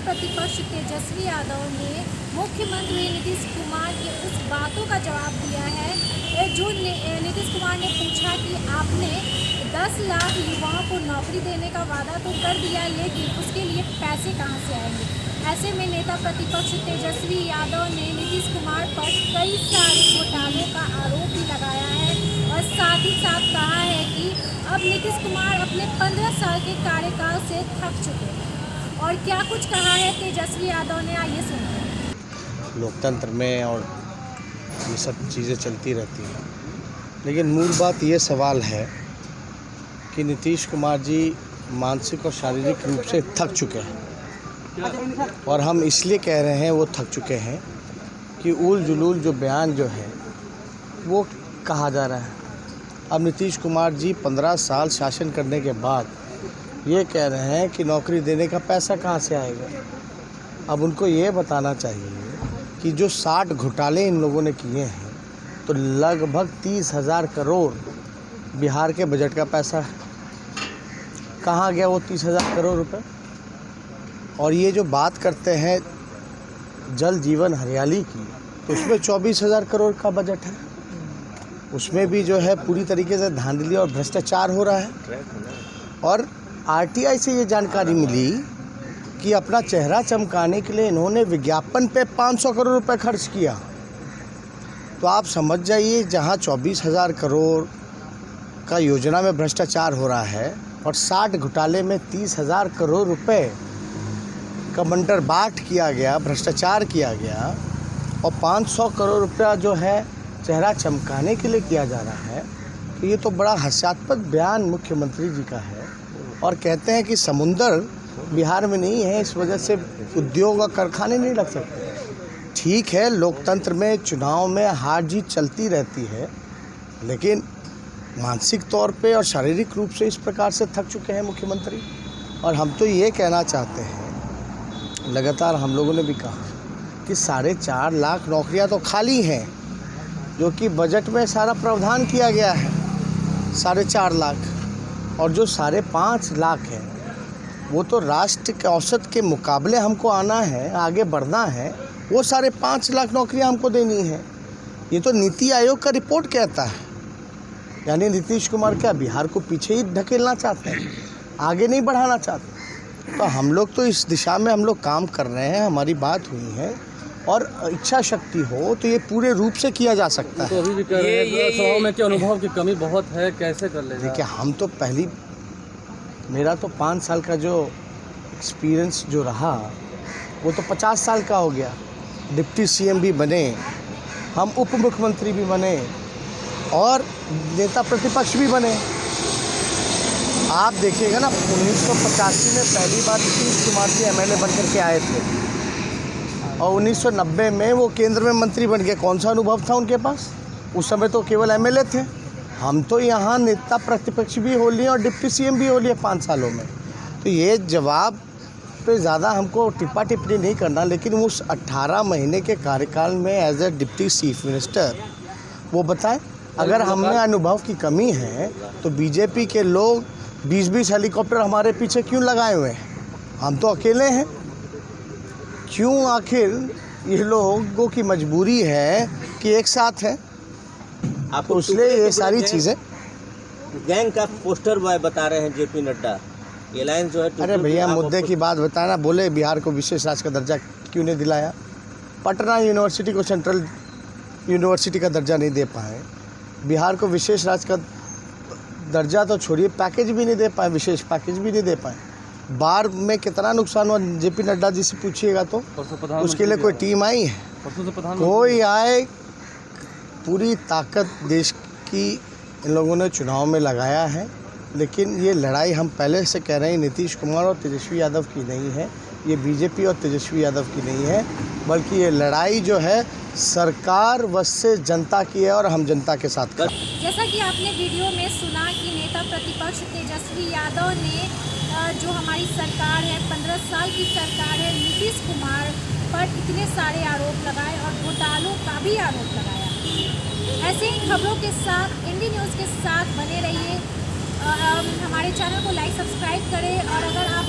प्रतिपक्ष तेजस्वी यादव ने मुख्यमंत्री नीतीश कुमार के उस बातों का जवाब दिया है जो नीतीश कुमार ने पूछा कि आपने 10 लाख युवाओं को नौकरी देने का वादा तो कर दिया, लेकिन उसके लिए पैसे कहां से आएंगे। ऐसे में नेता प्रतिपक्ष तेजस्वी यादव ने नीतीश कुमार पर कई सारे घोटालों का आरोप भी लगाया है और साथ ही साथ कहा है कि अब नीतीश कुमार अपने 15 साल के कार्यकाल से थक चुके हैं। और क्या कुछ कहा है तेजस्वी यादव ने, आइए सुनते हैं। लोकतंत्र में और ये सब चीज़ें चलती रहती हैं, लेकिन मूल बात ये सवाल है कि नीतीश कुमार जी मानसिक और शारीरिक रूप से थक चुके हैं। और हम इसलिए कह रहे हैं वो थक चुके हैं कि उल जुलूल जो बयान जो है वो कहा जा रहा है। अब नीतीश कुमार जी 15 साल शासन करने के बाद ये कह रहे हैं कि नौकरी देने का पैसा कहाँ से आएगा। अब उनको ये बताना चाहिए कि जो 60 घोटाले इन लोगों ने किए हैं तो लगभग 30,000 करोड़ बिहार के बजट का पैसा है। कहाँ गया वो 30,000 करोड़ रुपए। और ये जो बात करते हैं जल जीवन हरियाली की, तो उसमें 24,000 करोड़ का बजट है। उसमें भी जो है पूरी तरीके से धांधली और भ्रष्टाचार हो रहा है। और आरटीआई से ये जानकारी मिली कि अपना चेहरा चमकाने के लिए इन्होंने विज्ञापन पे 500 करोड़ रुपए खर्च किया। तो आप समझ जाइए, जहां 24,000 करोड़ का योजना में भ्रष्टाचार हो रहा है और 60 घोटाले में 30,000 करोड़ रुपए का बंटरबाट किया गया, भ्रष्टाचार किया गया, और 500 करोड़ रुपया जो है चेहरा चमकाने के लिए किया जा रहा है, तो ये तो बड़ा हास्यास्पद बयान मुख्यमंत्री जी का है। और कहते हैं कि समुंदर बिहार में नहीं है, इस वजह से उद्योग और कारखाने नहीं लग सकते। ठीक है, लोकतंत्र में चुनाव में हार जीत चलती रहती है, लेकिन मानसिक तौर पे और शारीरिक रूप से इस प्रकार से थक चुके हैं मुख्यमंत्री। और हम तो ये कहना चाहते हैं, लगातार हम लोगों ने भी कहा कि 4.5 लाख नौकरियां तो खाली हैं, जो कि बजट में सारा प्रावधान किया गया है 4.5 लाख। और जो 5.5 लाख है वो तो राष्ट्र के औसत के मुकाबले हमको आना है, आगे बढ़ना है। वो 5.5 लाख नौकरियां हमको देनी है। ये तो नीति आयोग का रिपोर्ट कहता है। यानी नीतीश कुमार क्या बिहार को पीछे ही धकेलना चाहते हैं, आगे नहीं बढ़ाना चाहते। तो हम लोग तो इस दिशा में हम लोग काम कर रहे हैं, हमारी बात हुई है, और इच्छा शक्ति हो तो ये पूरे रूप से किया जा सकता है। तो अभी भी कह रहे हैं सभाओं में कि अनुभव की कमी बहुत है, कैसे कर ले। देखिए, हम तो मेरा तो 5 साल का जो एक्सपीरियंस जो रहा वो तो 50 साल का हो गया। डिप्टी सीएम भी बने, हम उप मुख्यमंत्री भी बने और नेता प्रतिपक्ष भी बने। आप देखिएगा ना, 1985 में पहली बार नीतीश कुमार जी एमएलए बनकर के आए थे और 1990 में वो केंद्र में मंत्री बन गए। कौन सा अनुभव था उनके पास? उस समय तो केवल एमएलए थे। हम तो यहाँ नेता प्रतिपक्ष भी हो लिए और डिप्टी सीएम भी हो लिए 5 सालों में। तो ये जवाब पे ज़्यादा हमको टिप्पा टिप्पणी नहीं करना, लेकिन उस 18 महीने के कार्यकाल में as a deputy chief minister वो बताएं। अगर हमें अनुभव की कमी है तो बीजेपी के लोग 20-20 हेलीकॉप्टर हमारे पीछे क्यों लगाए हुए हैं? हम तो अकेले हैं। क्यों आखिर ये लोगों की मजबूरी है कि एक साथ है? आप उसलिए ये सारी चीज़ें गैंग का पोस्टर बॉय बता रहे हैं जेपी नड्डा। ये लाइन जो है, अरे भैया, मुद्दे की बात बताना। बोले बिहार को विशेष राज्य का दर्जा क्यों नहीं दिलाया? पटना यूनिवर्सिटी को सेंट्रल यूनिवर्सिटी का दर्जा नहीं दे पाए, बिहार को विशेष राज्य का दर्जा तो छोड़िए, पैकेज भी नहीं दे पाए, विशेष पैकेज भी नहीं दे पाए। बाढ़ में कितना नुकसान हुआ जेपी नड्डा जी से पूछिएगा तो। उसके लिए कोई टीम आई है? कोई आए? पूरी ताकत देश की इन लोगों ने चुनाव में लगाया है। लेकिन ये लड़ाई हम पहले से कह रहे हैं, नीतीश कुमार और तेजस्वी यादव की नहीं है, ये बीजेपी और तेजस्वी यादव की नहीं है, बल्कि ये लड़ाई जो है सरकार वश्य जनता की है और हम जनता के साथ कर। जैसा कि आपने वीडियो में सुना कि नेता प्रतिपक्ष तेजस्वी यादव ने जो हमारी सरकार है, 15 साल की सरकार है, नीतीश कुमार पर इतने सारे आरोप लगाए और घोटालों का भी आरोप लगाया। ऐसे ही खबरों के साथ इंडी न्यूज़ के साथ बने रहिए। हमारे चैनल को लाइक सब्सक्राइब करें और अगर आप